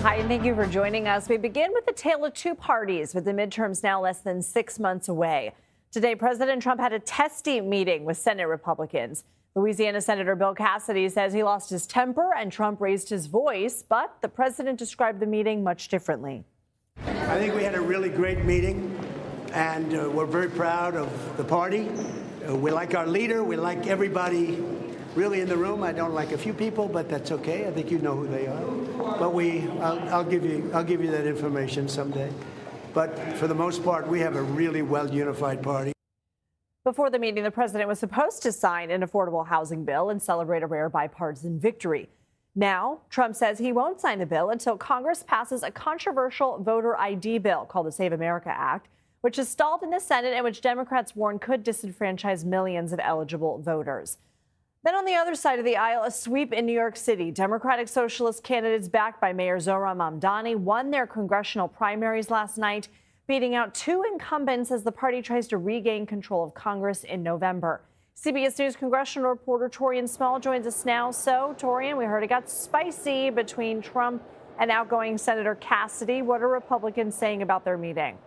Hi, and thank you for joining us. We begin with a tale of two parties, with the midterms now less than 6 months away. Today, President Trump had a testy meeting with Senate Republicans. Louisiana Senator Bill Cassidy says he lost his temper and Trump raised his voice, but the president described the meeting much differently. I think we had a really great meeting, and we're very proud of the party. We like our leader. We like everybody really in the room. I don't like a few people, but that's okay. I think you know who they are. But I'll give you that information someday. But for the most part, we have a really well unified party. Before the meeting, the president was supposed to sign an affordable housing bill and celebrate a rare bipartisan victory. Now, Trump says he won't sign the bill until Congress passes a controversial voter ID bill called the Save America Act, which is stalled in the Senate and which Democrats warn could disenfranchise millions of eligible voters. Then on the other side of the aisle, a sweep in New York City. Democratic Socialist candidates backed by Mayor Zohran Mamdani won their congressional primaries last night, beating out two incumbents as the party tries to regain control of Congress in November. CBS News congressional reporter Taurean Small joins us now. So, Taurean, we heard it got spicy between Trump and outgoing Senator Cassidy. What are Republicans saying about their meeting?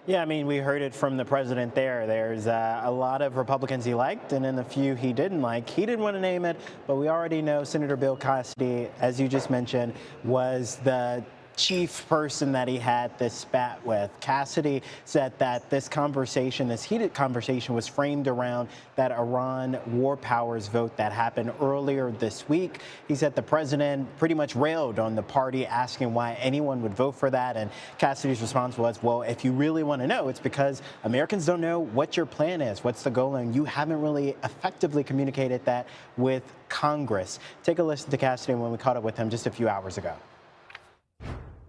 Yeah, I mean, we heard it from the president there. There's a lot of Republicans he liked and then a few he didn't like. He didn't want to name it, but we already know Senator Bill Cassidy, as you just mentioned, was the chief person that he had this spat with. Cassidy said that this conversation, this heated conversation, was framed around that Iran war powers vote that happened earlier this week. He said the president pretty much railed on the party, asking why anyone would vote for that. And Cassidy's response was, well, if you really want to know, it's because Americans don't know what your plan is, what's the goal, and you haven't really effectively communicated that with Congress. Take a listen to Cassidy when we caught up with him just a few hours ago.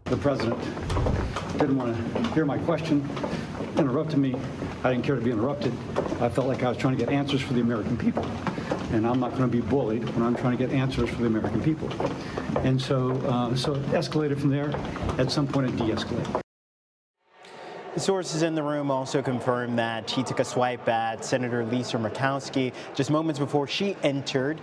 The president didn't want to hear my question, interrupted me. I didn't care to be interrupted. I felt like I was trying to get answers for the American people. And I'm not going to be bullied when I'm trying to get answers for the American people. And so it escalated from there. At some point, it de-escalated. Sources in the room also confirmed that he took a swipe at Senator Lisa Murkowski just moments before she entered.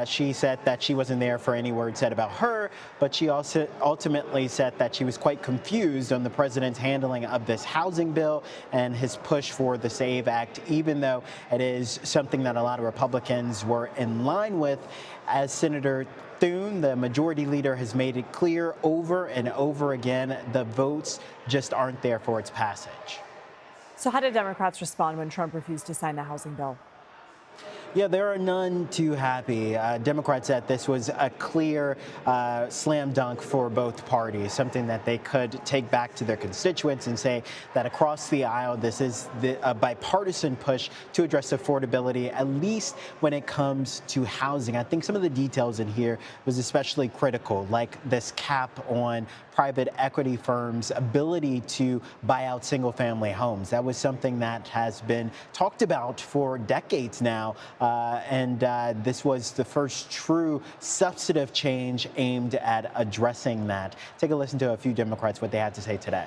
She said that she wasn't there for any words said about her, but she also ultimately said that she was quite confused on the president's handling of this housing bill and his push for the SAVE Act, even though it is something that a lot of Republicans were in line with. As Senator Thune, the majority leader, has made it clear over and over again, the votes just aren't there for its passage. So how did Democrats respond when Trump refused to sign the housing bill? Yeah, there are none too happy. Democrats said this was a clear slam dunk for both parties, something that they could take back to their constituents and say that across the aisle, this is a bipartisan push to address affordability, at least when it comes to housing. I think some of the details in here was especially critical, like this cap on private equity firms' ability to buy out single-family homes. That was something that has been talked about for decades now. This was the first true substantive change aimed at addressing that. Take a listen to a few Democrats, what they had to say today.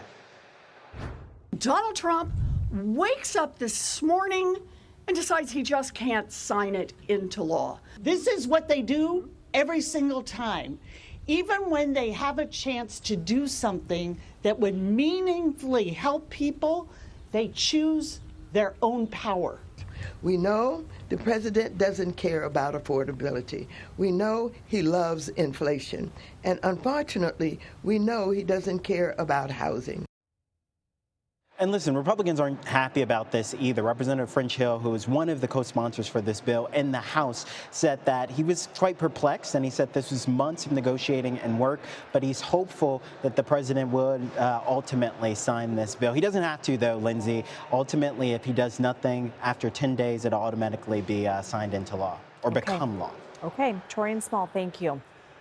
Donald Trump wakes up this morning and decides he just can't sign it into law. This is what they do every single time. Even when they have a chance to do something that would meaningfully help people, they choose their own power. We know the president doesn't care about affordability. We know he loves inflation. And unfortunately, we know he doesn't care about housing. And listen, Republicans aren't happy about this either. Representative French Hill, who is one of the co-sponsors for this bill in the House, said that he was quite perplexed, and he said this was months of negotiating and work, but he's hopeful that the president would ultimately sign this bill. He doesn't have to, though, Lindsay. Ultimately, if he does nothing, after 10 days, it'll automatically be signed into law or become law. Okay, Taurean Small, thank you.